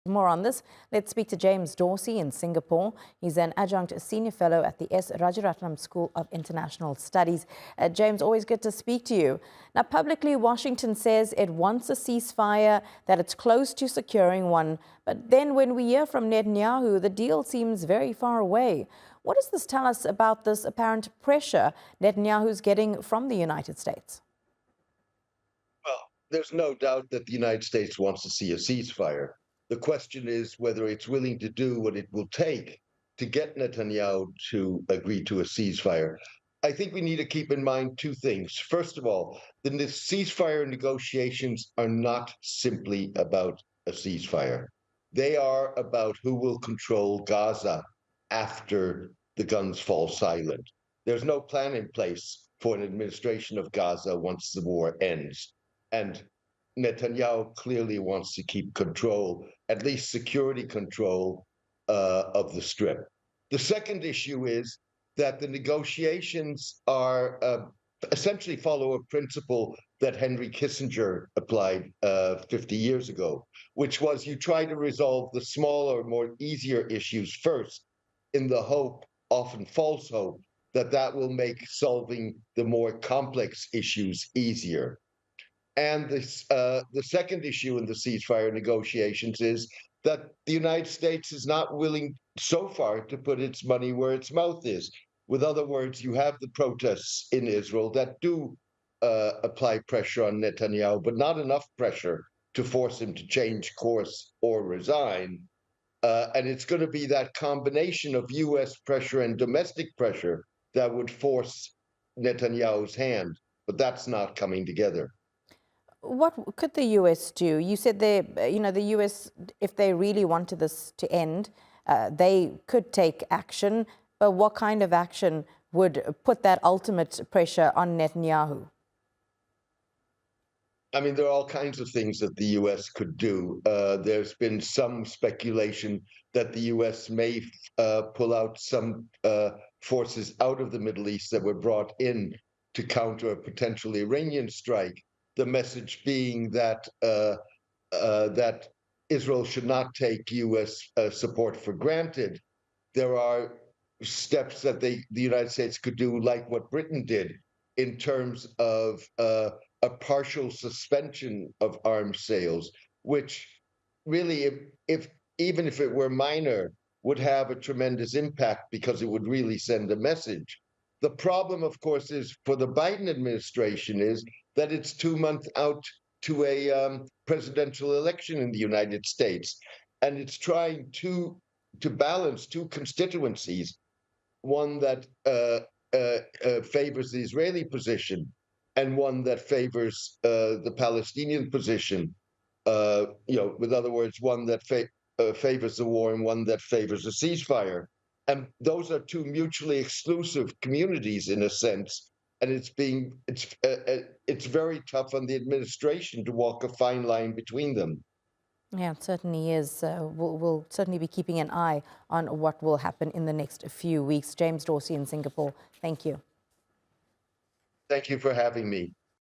For more on this, let's speak to James Dorsey in Singapore. He's an adjunct senior fellow at the S. Rajaratnam School of International Studies. James, always good to speak to you. Now, publicly, Washington says it wants a ceasefire, that it's close to securing one. But then when we hear from Netanyahu, the deal seems very far away. What does this tell us about this apparent pressure Netanyahu's getting from the United States? Well, there's no doubt that the United States wants to see a ceasefire. The question is whether it's willing to do what it will take to get Netanyahu to agree to a ceasefire. I think we need to keep in mind two things. First of all, the ceasefire negotiations are not simply about a ceasefire. They are about who will control Gaza after the guns fall silent. There's no plan in place for an administration of Gaza once the war ends. And Netanyahu clearly wants to keep control, at least security control, of the Strip. The second issue is that the negotiations are essentially follow a principle that Henry Kissinger applied 50 years ago, which was you try to resolve the smaller, more easier issues first in the hope, often false hope, that that will make solving the more complex issues easier. And the second issue in the ceasefire negotiations is that the United States is not willing so far to put its money where its mouth is. With other words, you have the protests in Israel that do apply pressure on Netanyahu, but not enough pressure to force him to change course or resign. And it's going to be that combination of U.S. pressure and domestic pressure that would force Netanyahu's hand, but that's not coming together. What could the U.S. do? You said the U.S., if they really wanted this to end, they could take action. But what kind of action would put that ultimate pressure on Netanyahu? I mean, there are all kinds of things that the U.S. could do. There's been some speculation that the U.S. may pull out some forces out of the Middle East that were brought in to counter a potential Iranian strike. The message being that that Israel should not take U.S. Support for granted. There are steps that the United States could do, like what Britain did, in terms of a partial suspension of arms sales, which really, if even if it were minor, would have a tremendous impact because it would really send a message. The problem, of course, is for the Biden administration is that it's 2 months out to a presidential election in the United States, and it's trying to balance two constituencies, one that favors the Israeli position and one that favors the Palestinian position. With other words, one that favors the war and one that favors a ceasefire. And those are two mutually exclusive communities in a sense, and it's very tough on the administration to walk a fine line between them. Yeah, it certainly is. We'll certainly be keeping an eye on what will happen in the next few weeks. James Dorsey in Singapore, thank you. Thank you for having me.